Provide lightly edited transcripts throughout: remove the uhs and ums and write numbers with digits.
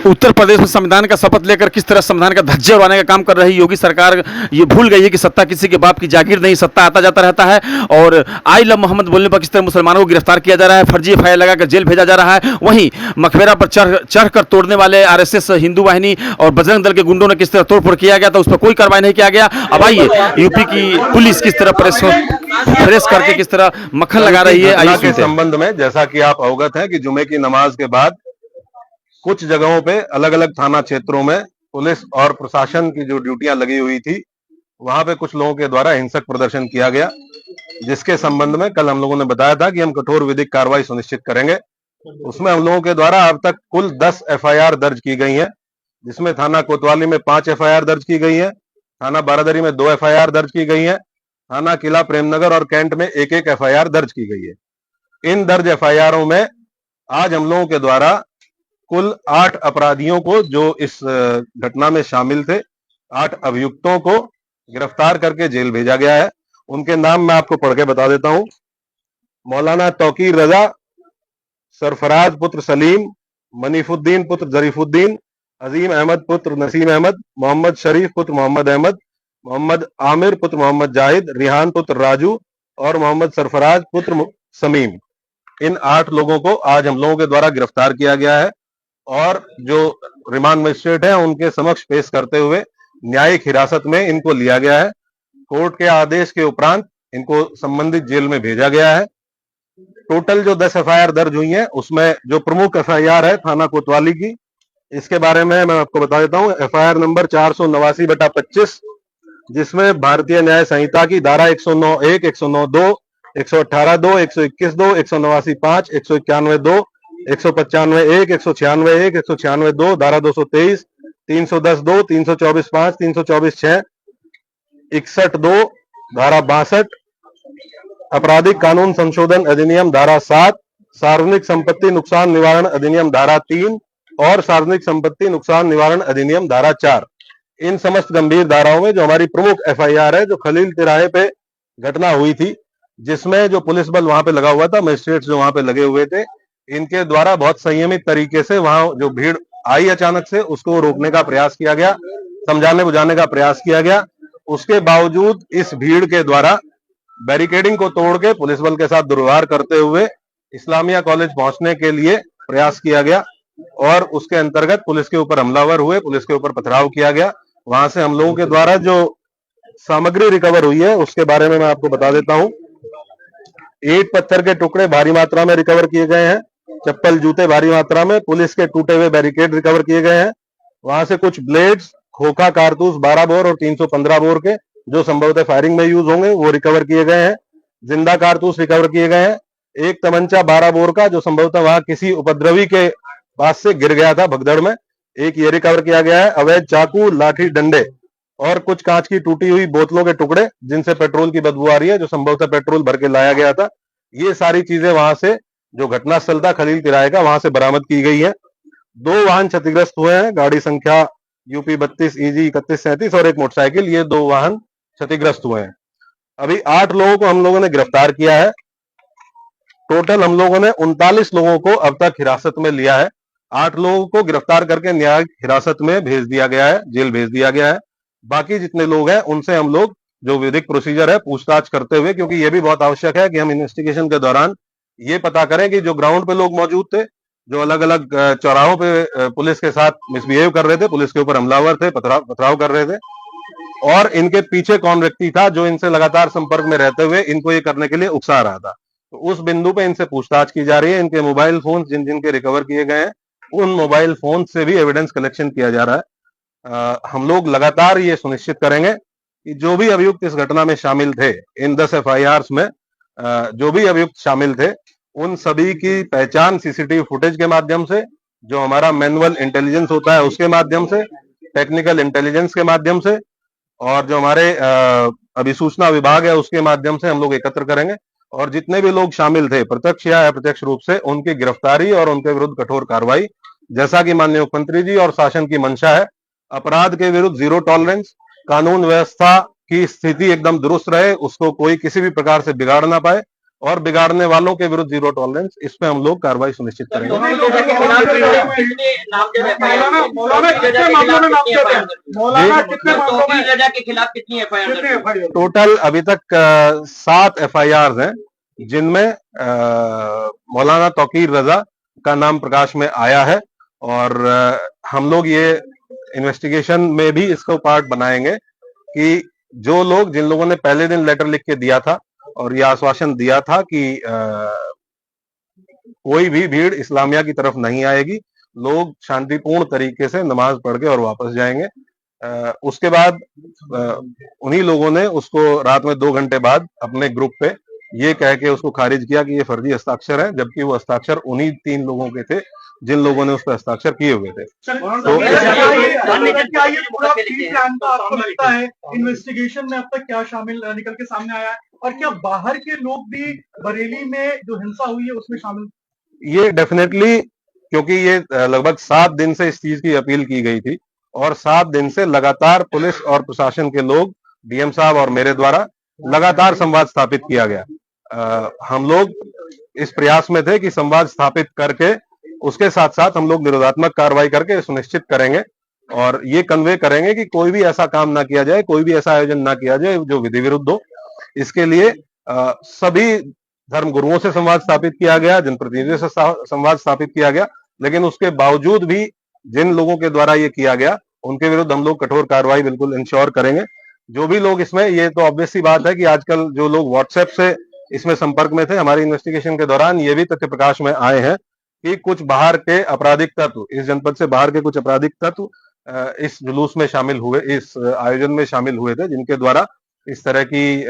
उत्तर प्रदेश में संविधान का शपथ लेकर किस तरह संविधान का धज्जियां उड़ाने का काम कर रही योगी सरकार, ये भूल गई है कि सत्ता किसी के बाप की जागीर नहीं, सत्ता आता जाता रहता है। और आई लव मोहम्मद बोलने पर किस तरह मुसलमानों को गिरफ्तार किया जा रहा है, फर्जी एफआईआर लगाकर जेल भेजा जा रहा है। वहीं मकबरा पर चढ़कर तोड़ने वाले आरएसएस, हिंदू वाहिनी और बजरंग दल के गुंडों ने किस तरह तोड़फोड़ किया गया था, उस पर कोई कार्रवाई नहीं किया गया। अब आइए यूपी की पुलिस किस तरह प्रेस करके किस तरह मक्खन लगा रही है, आइए के संबंध में जैसा कि आप अवगत हैं कि जुमे की नमाज के बाद कुछ जगहों पे अलग अलग थाना क्षेत्रों में पुलिस और प्रशासन की जो ड्यूटियां लगी हुई थी, वहां पे कुछ लोगों के द्वारा हिंसक प्रदर्शन किया गया, जिसके संबंध में कल हम लोगों ने बताया था कि हम कठोर विधिक कार्रवाई सुनिश्चित करेंगे। उसमें हम लोगों के द्वारा अब तक कुल 10 एफआईआर दर्ज की गई हैं, जिसमें थाना कोतवाली में 5 एफआईआर दर्ज की गई है, थाना बारादरी में 2 एफआईआर दर्ज की गई है, थाना किला प्रेमनगर और कैंट में 1-1 एफआईआर दर्ज की गई है। इन दर्ज एफआईआरों में आज हम लोगों के द्वारा कुल 8 अपराधियों को, जो इस घटना में शामिल थे, 8 अभियुक्तों को गिरफ्तार करके जेल भेजा गया है। उनके नाम मैं आपको पढ़ के बता देता हूं। मौलाना तौकीर रजा, सरफराज पुत्र सलीम, मनीफुद्दीन पुत्र जरीफुद्दीन, अजीम अहमद पुत्र नसीम अहमद, मोहम्मद शरीफ पुत्र मोहम्मद अहमद, मोहम्मद आमिर पुत्र मोहम्मद जाहिद, रिहान पुत्र राजू और मोहम्मद सरफराज पुत्र समीम। इन 8 लोगों को आज हम लोगों के द्वारा गिरफ्तार किया गया है और जो रिमांड मजिस्ट्रेट है उनके समक्ष पेश करते हुए न्यायिक हिरासत में इनको लिया गया है। कोर्ट के आदेश के उपरांत इनको संबंधित जेल में भेजा गया है। टोटल जो 10 एफआईआर दर्ज हुई है, उसमें जो प्रमुख एफआईआर है थाना कोतवाली की, इसके बारे में मैं आपको बता देता हूं। एफआईआर नंबर 489/25, जिसमें भारतीय न्याय संहिता की धारा 109(1), 109(2), 118(2), 121(2), 189(5), 191(2), 195(1), 196(1), 196(2), धारा 223, 310(2), 324(5), 324(6), 61(2), धारा 62, आपराधिक कानून संशोधन अधिनियम धारा 7, सार्वजनिक संपत्ति नुकसान निवारण अधिनियम धारा 3 और सार्वजनिक संपत्ति नुकसान निवारण अधिनियम धारा 4। इन समस्त गंभीर धाराओं में जो हमारी प्रमुख एफआईआर है, जो खलील तिराहे पे घटना हुई थी, जिसमें जो पुलिस बल वहां पे लगा हुआ था, मजिस्ट्रेट्स जो वहां पे लगे हुए थे, इनके द्वारा बहुत संयमित तरीके से वहां जो भीड़ आई अचानक से, उसको रोकने का प्रयास किया गया, समझाने बुझाने का प्रयास किया गया। उसके बावजूद इस भीड़ के द्वारा बैरिकेडिंग को तोड़ के पुलिस बल के साथ दुर्व्यवहार करते हुए इस्लामिया कॉलेज पहुंचने के लिए प्रयास किया गया और उसके अंतर्गत पुलिस के ऊपर हमलावर हुए, पुलिस के ऊपर पथराव किया गया। वहां से हम लोगों के द्वारा जो सामग्री रिकवर हुई है उसके बारे में मैं आपको बता देता हूं। ईंट पत्थर के टुकड़े भारी मात्रा में रिकवर किए गए हैं, चप्पल जूते भारी मात्रा में, पुलिस के टूटे हुए बैरिकेड रिकवर किए गए हैं। वहां से कुछ ब्लेड्स, खोखा कारतूस 12 बोर और 315 बोर के, जो संभवतः फायरिंग में यूज होंगे, वो रिकवर किए गए हैं। जिंदा कारतूस रिकवर किए गए हैं। एक तमंचा 12 बोर का, जो संभवतः वहां किसी उपद्रवी के पास से गिर गया था भगदड़ में, एक ये रिकवर किया गया है। अवैध चाकू, लाठी डंडे और कुछ कांच की टूटी हुई बोतलों के टुकड़े, जिनसे पेट्रोल की बदबू आ रही है, जो संभवतः पेट्रोल भर के लाया गया था। ये सारी चीजें वहां से, जो घटनास्थल था खलील तिराहे का, वहां से बरामद की गई है। 2 वाहन क्षतिग्रस्त हुए हैं, गाड़ी संख्या यूपी 32 EG 3137 और एक मोटरसाइकिल, ये 2 वाहन क्षतिग्रस्त हुए हैं। अभी 8 लोगों को हम लोगों ने गिरफ्तार किया है। टोटल हम लोगों ने 39 लोगों को अब तक हिरासत में लिया है। 8 लोगों को गिरफ्तार करके न्यायिक हिरासत में भेज दिया गया है, जेल भेज दिया गया है। बाकी जितने लोग हैं उनसे हम लोग जो विधिक प्रोसीजर है पूछताछ करते हुए, क्योंकि यह भी बहुत आवश्यक है कि हम इन्वेस्टिगेशन के दौरान ये पता करें कि जो ग्राउंड पे लोग मौजूद थे, जो अलग अलग चौराहों पे पुलिस के साथ मिसबिहेव कर रहे थे, पुलिस के ऊपर हमलावर थे, पथराव कर रहे थे, और इनके पीछे कौन व्यक्ति था जो इनसे लगातार संपर्क में रहते हुए इनको ये करने के लिए उकसा रहा था। तो उस बिंदु पे इनसे पूछताछ की जा रही है। इनके मोबाइल फोन जिन जिनके रिकवर किए गए हैं, उन मोबाइल फोन से भी एविडेंस कलेक्शन किया जा रहा है। हम लोग लगातार ये सुनिश्चित करेंगे कि जो भी अभियुक्त इस घटना में शामिल थे, इन 10 एफआईआर में जो भी अभियुक्त शामिल थे, उन सभी की पहचान सीसीटीवी फुटेज के माध्यम से, जो हमारा मैनुअल इंटेलिजेंस होता है उसके माध्यम से, टेक्निकल इंटेलिजेंस के माध्यम से, और जो हमारे अभिसूचना विभाग है उसके माध्यम से हम लोग एकत्र करेंगे। और जितने भी लोग शामिल थे प्रत्यक्ष या अप्रत्यक्ष रूप से, उनकी गिरफ्तारी और उनके विरुद्ध कठोर कार्रवाई, जैसा कि माननीय मुख्यमंत्री जी और शासन की मंशा है। अपराध के विरुद्ध जीरो टॉलरेंस, कानून व्यवस्था की स्थिति एकदम दुरुस्त रहे, उसको कोई किसी भी प्रकार से बिगाड़ ना पाए, और बिगाड़ने वालों के विरुद्ध जीरो टॉलरेंस, इस पे हम लोग कार्रवाई सुनिश्चित करेंगे। टोटल अभी तक 7 FIRs हैं, जिनमें मौलाना तौकीर रजा का नाम प्रकाश में आया है, और हम लोग ये इन्वेस्टिगेशन में भी इसको पार्ट बनाएंगे कि जो लोग, जिन लोगों ने पहले दिन लेटर लिख के दिया था और यह आश्वासन दिया था कि कोई भी भीड़ इस्लामिया की तरफ नहीं आएगी, लोग शांतिपूर्ण तरीके से नमाज पढ़ के और वापस जाएंगे, उसके बाद उन्हीं लोगों ने उसको रात में 2 घंटे बाद अपने ग्रुप पे ये कह के उसको खारिज किया कि ये फर्जी हस्ताक्षर है, जबकि वो हस्ताक्षर उन्हीं 3 लोगों के थे जिन लोगों ने उस पर हस्ताक्षर किए हुए थे। तो इन्वेस्टिगेशन में अब तक क्या शामिल निकल के सामने आया है, और क्या बाहर के लोग भी बरेली में जो हिंसा हुई है उसमें शामिल? ये डेफिनेटली, क्योंकि ये लगभग 7 दिन से इस चीज की अपील की गई थी और 7 दिन से लगातार पुलिस और प्रशासन के लोग, DM साहब और मेरे द्वारा लगातार संवाद स्थापित किया गया। हम लोग इस प्रयास में थे कि संवाद स्थापित करके उसके साथ साथ हम लोग निरोधात्मक कार्रवाई करके सुनिश्चित करेंगे और ये कन्वे करेंगे कि कोई भी ऐसा काम ना किया जाए, कोई भी ऐसा आयोजन ना किया जाए जो विधि विरुद्ध हो। इसके लिए सभी धर्म गुरुओं से संवाद स्थापित किया गया, जनप्रतिनिधियों से संवाद स्थापित किया गया, लेकिन उसके बावजूद भी जिन लोगों के द्वारा ये किया गया उनके विरुद्ध हम लोग कठोर कार्रवाई बिल्कुल इंश्योर करेंगे। जो भी लोग इसमें, ये तो ऑब्वियस सी बात है कि आजकल जो लोग व्हाट्सएप से इसमें संपर्क में थे, हमारी इन्वेस्टिगेशन के दौरान ये भी तथ्य प्रकाश में आए हैं कि कुछ बाहर के आपराधिक तत्व, इस जनपद से बाहर के कुछ आपराधिक तत्व इस जुलूस में शामिल हुए, इस आयोजन में शामिल हुए थे, जिनके द्वारा इस तरह की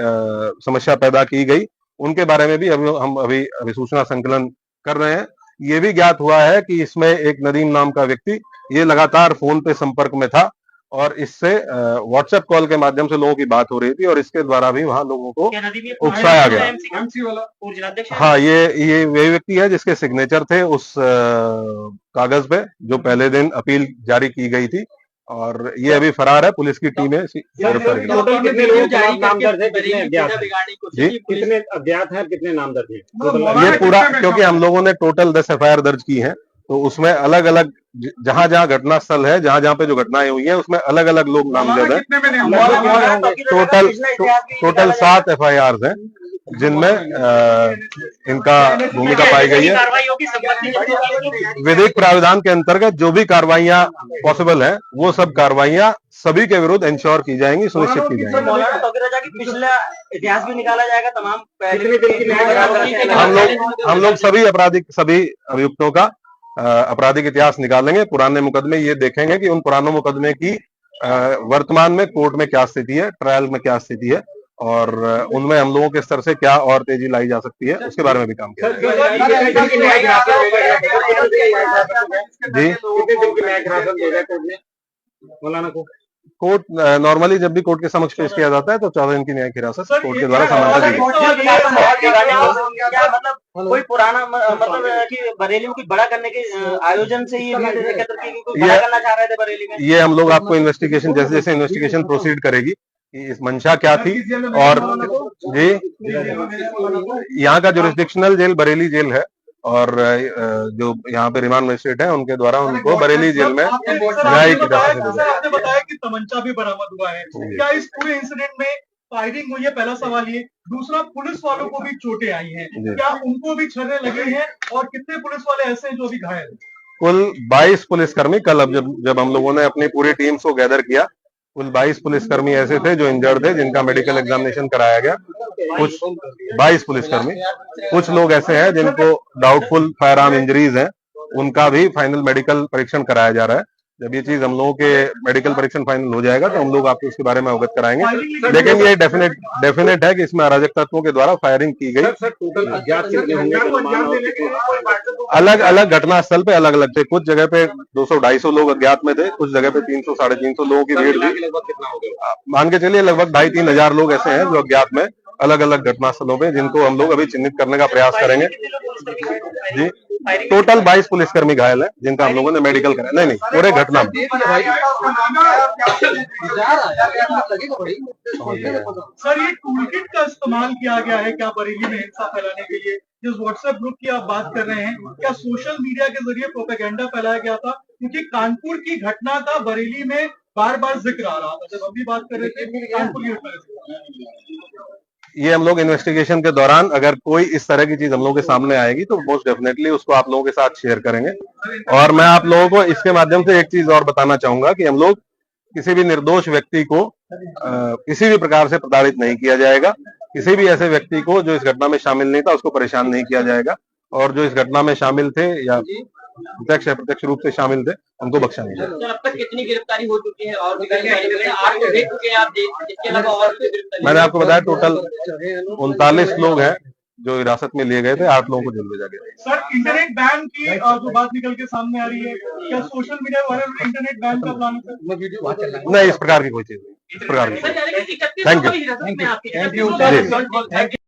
समस्या पैदा की गई। उनके बारे में भी हम अभी सूचना संकलन कर रहे हैं। ये भी ज्ञात हुआ है कि इसमें एक नदीम नाम का व्यक्ति ये लगातार फोन पे संपर्क में था और इससे व्हाट्सएप कॉल के माध्यम से लोगों की बात हो रही थी और इसके द्वारा भी वहां लोगों को उकसाया गया। हाँ, ये वही व्यक्ति है जिसके सिग्नेचर थे उस कागज पे जो पहले दिन अपील जारी की गई थी, और ये अभी फरार है। पुलिस की टीम है गिरफ्तार की। टोटल कितने लोग नामजद है, कितने अज्ञात जी, कितने अज्ञात हैं, कितने नामजद हैं? ये पूरा, क्योंकि हम लोगों ने टोटल 10 FIR दर्ज की हैं, तो उसमें अलग अलग जहां जहां घटना स्थल है, जहां जहां पे जो घटनाएं हुई हैं, उसमें अलग अलग लोग नामजद है। टोटल 7 FIRs हैं, जिनमें इनका भूमिका पाई गई है। विधिक प्रावधान के अंतर्गत जो भी कार्रवाइयां पॉसिबल है, वो सब कार्रवाइयां सभी के विरुद्ध इंश्योर की जाएंगी, सुनिश्चित की जाएंगी। पिछला इतिहास भी निकाला जाएगा तमाम। हम लोग सभी अभियुक्तों का आपराधिक इतिहास निकालेंगे, पुराने मुकदमे ये देखेंगे कि उन पुराने मुकदमे की वर्तमान में कोर्ट में क्या स्थिति है, ट्रायल में क्या स्थिति है, और उनमें हम लोगों के स्तर से क्या और तेजी लाई जा सकती है, उसके बारे में भी काम किया जी। मौलाना को कोर्ट नॉर्मली जब भी कोर्ट के समक्ष पेश किया जाता है तो 14 दिन की न्यायिक हिरासत कोर्ट के द्वारा सामान्यतः दी मतलब कोई पुराना, मतलब कि बरेली में कुछ बड़ा करने के आयोजन से ही बड़ा करना चाह रहे थे बरेली में। ये हम लोग आपको इन्वेस्टिगेशन, जैसे जैसे इन्वेस्टिगेशन प्रोसीड करेगी कि इस मंशा क्या थी, और जी यहाँ का जुरिस्डिक्शनल जेल बरेली जेल है, और जो यहाँ पे रिमांड मजिस्ट्रेट है उनके द्वारा उनको बरेली जेल में न्यायिक हिरासत में भेजा। आपने बताया कि तमंचा भी बरामद हुआ है, क्या इस पूरे इंसिडेंट में फायरिंग हुई है? पहला सवाल ये। दूसरा, पुलिस वालों को भी चोटें आई हैं, क्या उनको भी छर्रे लगे हैं, और कितने पुलिस वाले ऐसे हैं जो अभी घायल हैं? कुल 22 पुलिसकर्मी, कल अब जब हम लोगों ने अपनी पूरी टीम को गैदर किया, कुल 22 पुलिसकर्मी ऐसे थे जो इंजर्ड थे, जिनका मेडिकल एग्जामिनेशन कराया गया। कुछ 22 पुलिसकर्मी, कुछ लोग ऐसे हैं जिनको डाउटफुल फायर आर्म इंजरीज हैं, उनका भी फाइनल मेडिकल परीक्षण कराया जा रहा है। जब ये चीज हम लोगों के मेडिकल परीक्षण फाइनल हो जाएगा तो हम लोग आपको इसके बारे में अवगत कराएंगे, लेकिन ये डेफिनेट है कि इसमें अराजक तत्वों के द्वारा फायरिंग की गई। अलग अलग घटना स्थल पे अलग अलग थे, कुछ जगह पे 200-250 लोग अज्ञात में थे, कुछ जगह पे 300-350 लोगों की भीड़ थी। मान के चलिए लगभग 2,500-3,000 लोग ऐसे हैं जो अज्ञात में अलग अलग घटनास्थलों पे, जिनको हम लोग अभी चिन्हित करने का प्रयास करेंगे। जी, टोटल 22 पुलिसकर्मी घायल है, जिनका हम लोगों ने मेडिकल कराया। नहीं, पूरे घटना में। सर, ये टूल किट का इस्तेमाल किया गया है क्या बरेली में हिंसा फैलाने के लिए? जिस व्हाट्सएप ग्रुप की आप बात कर रहे हैं, क्या सोशल मीडिया के जरिए प्रोपेगेंडा फैलाया गया था? क्योंकि कानपुर की घटना का बरेली में बार बार जिक्र आ रहा था, जब हम भी बात कर रहे थे कानपुर की घटना का। ये हम लोग इन्वेस्टिगेशन के दौरान अगर कोई इस तरह की चीज हम लोगों के सामने आएगी तो मोस्ट डेफिनेटली उसको आप लोगों के साथ शेयर करेंगे। और मैं आप लोगों को इसके माध्यम से एक चीज और बताना चाहूंगा कि हम लोग किसी भी निर्दोष व्यक्ति को किसी भी प्रकार से प्रताड़ित नहीं किया जाएगा। किसी भी ऐसे व्यक्ति को जो इस घटना में शामिल नहीं था उसको परेशान नहीं किया जाएगा, और जो इस घटना में शामिल थे या प्रत्यक्ष या प्रत्यक्ष रूप से शामिल थे उनको बख्शा नहीं जाएगा। सर, अब तक कितनी गिरफ्तारी हो चुकी है और 8 को देख चुके हैं आप, इसके अलावा और गिरफ्तारी? मैंने आपको बताया टोटल 39 लोग हैं जो हिरासत में लिए गए थे, 8 लोगों को जेल भेजा गया। सर, इंटरनेट बैन की जो बात निकल के सामने आ रही है, क्या सोशल मीडिया वाले इंटरनेट बैन का प्लान है? नहीं, इस प्रकार की कोई चीज नहीं, इस प्रकार की। Thank you.